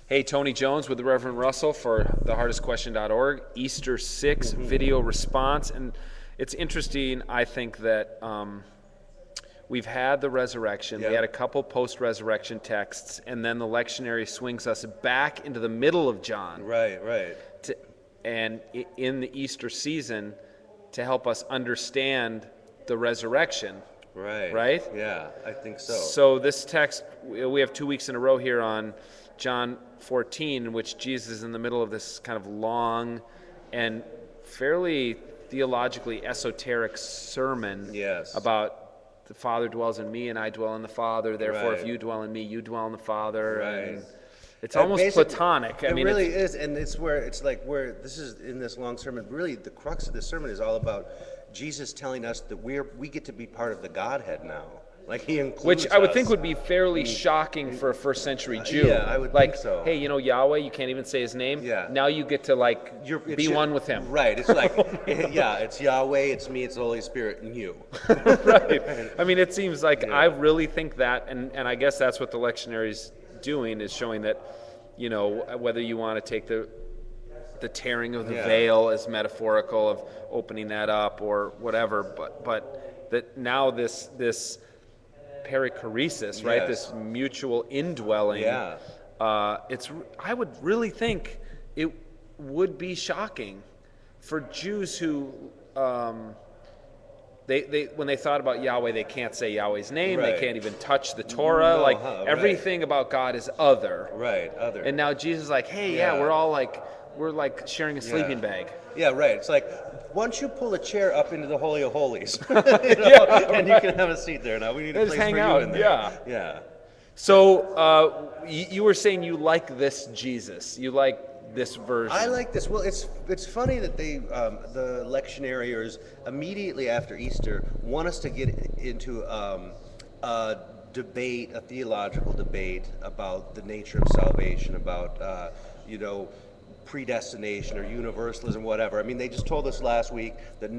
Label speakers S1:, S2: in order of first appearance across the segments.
S1: Hey, Tony Jones with the Reverend Russell for the HardestQuestion.org, Easter 6 video response. And it's interesting, I think, that we've had the resurrection.
S2: Yeah.
S1: We had a couple post-resurrection texts, and then the lectionary swings us back into the middle of John.
S2: Right.
S1: And in the Easter season to help us understand the resurrection. Right?
S2: Yeah, I think so.
S1: So this text, we have 2 weeks in a row here on John 14, in which Jesus is in the middle of this kind of long and fairly theologically esoteric sermon about the Father dwells in me and I dwell in the Father, therefore if you dwell in me, you dwell in the Father.
S2: Right.
S1: And it's almost Platonic.
S2: It really is, and it's where this is in this long sermon, really the crux of this sermon is all about Jesus telling us that we get to be part of the Godhead now. Like he includes
S1: Which I would
S2: us.
S1: think would be fairly shocking for a first century Jew.
S2: Yeah, I would think so.
S1: Hey, Yahweh, you can't even say his name.
S2: Yeah.
S1: Now you get to be one with him.
S2: Right. It's like, it's Yahweh, it's me, it's the Holy Spirit, and you.
S1: Right. I mean, it seems like I really think that, and I guess that's what the lectionary's doing, is showing that, whether you want to take the tearing of the veil as metaphorical of opening that up or whatever, but that now this perichoresis, right? This mutual indwelling.
S2: Yeah.
S1: I would really think it would be shocking for Jews who they when they thought about Yahweh, they can't say Yahweh's name.
S2: Right.
S1: They can't even touch the Torah. Everything about God is other.
S2: Right. Other.
S1: And now Jesus is like, hey, we're like sharing a sleeping bag.
S2: Yeah, right. It's like, why don't you pull a chair up into the Holy of Holies, and you can have a seat there now. We need a place
S1: hang
S2: for
S1: out.
S2: you in there. Yeah.
S1: So you were saying you like this Jesus. You like this version.
S2: I like this. Well, it's funny that they the lectionaries immediately after Easter want us to get into a debate, a theological debate about the nature of salvation, about predestination or universalism, whatever. I mean, they just told us last week that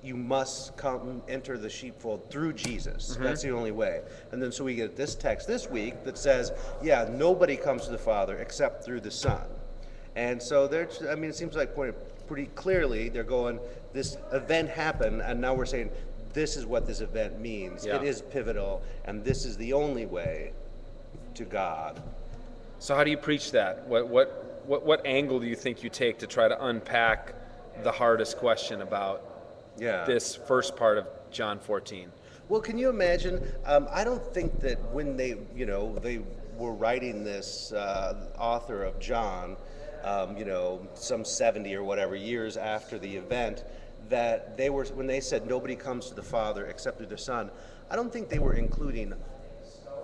S2: you must come enter the sheepfold through Jesus. Mm-hmm. That's the only way. And then so we get this text this week that says, nobody comes to the Father except through the Son. And so it seems like pretty clearly they're going, this event happened, and now we're saying this is what this event means. Yeah. It is pivotal, and this is the only way to God.
S1: So how do you preach that? What angle do you think you take to try to unpack the hardest question about this first part of John 14?
S2: Well, can you imagine? I don't think that when they were writing this, author of John, some 70 or whatever years after the event, that when they said nobody comes to the Father except through the Son, I don't think they were including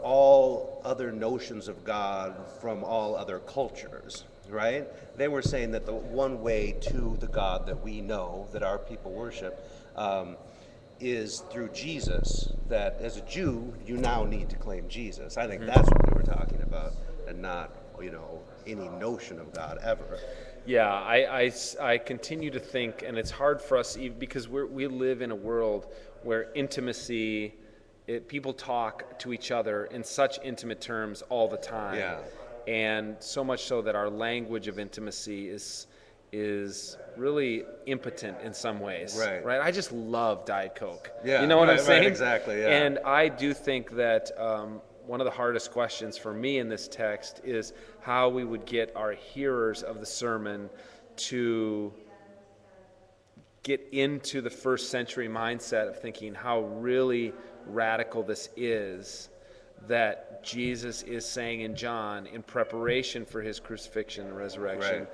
S2: all other notions of God from all other cultures, right? They were saying that the one way to the God that we know, that our people worship, is through Jesus, that as a Jew, you now need to claim Jesus. I think that's what they were talking about, and not, any notion of God ever.
S1: Yeah, I continue to think, and it's hard for us because we live in a world where intimacy, people talk to each other in such intimate terms all the time.
S2: Yeah.
S1: And so much so that our language of intimacy is really impotent in some ways. Right? I just love Diet Coke.
S2: Yeah.
S1: You know what I'm saying?
S2: Right, exactly, yeah.
S1: And I do think that one of the hardest questions for me in this text is how we would get our hearers of the sermon to get into the first century mindset of thinking how really radical this is, that Jesus is saying in John, in preparation for his crucifixion and resurrection,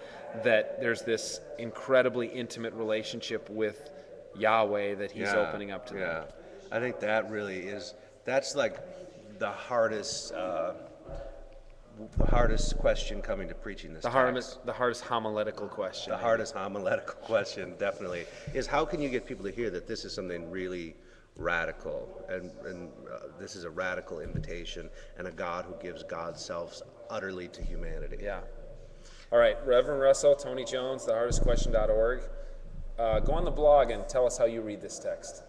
S1: that there's this incredibly intimate relationship with Yahweh that he's opening up to them.
S2: Yeah, I think that really that's like the hardest question coming to preaching this text.
S1: The hardest homiletical question.
S2: The hardest homiletical question, definitely, is how can you get people to hear that this is something really radical, and this is a radical invitation, and a God who gives God's self utterly to humanity.
S1: Yeah. All right, Reverend Russell, Tony Jones, thehardestquestion.org. Go on the blog and tell us how you read this text.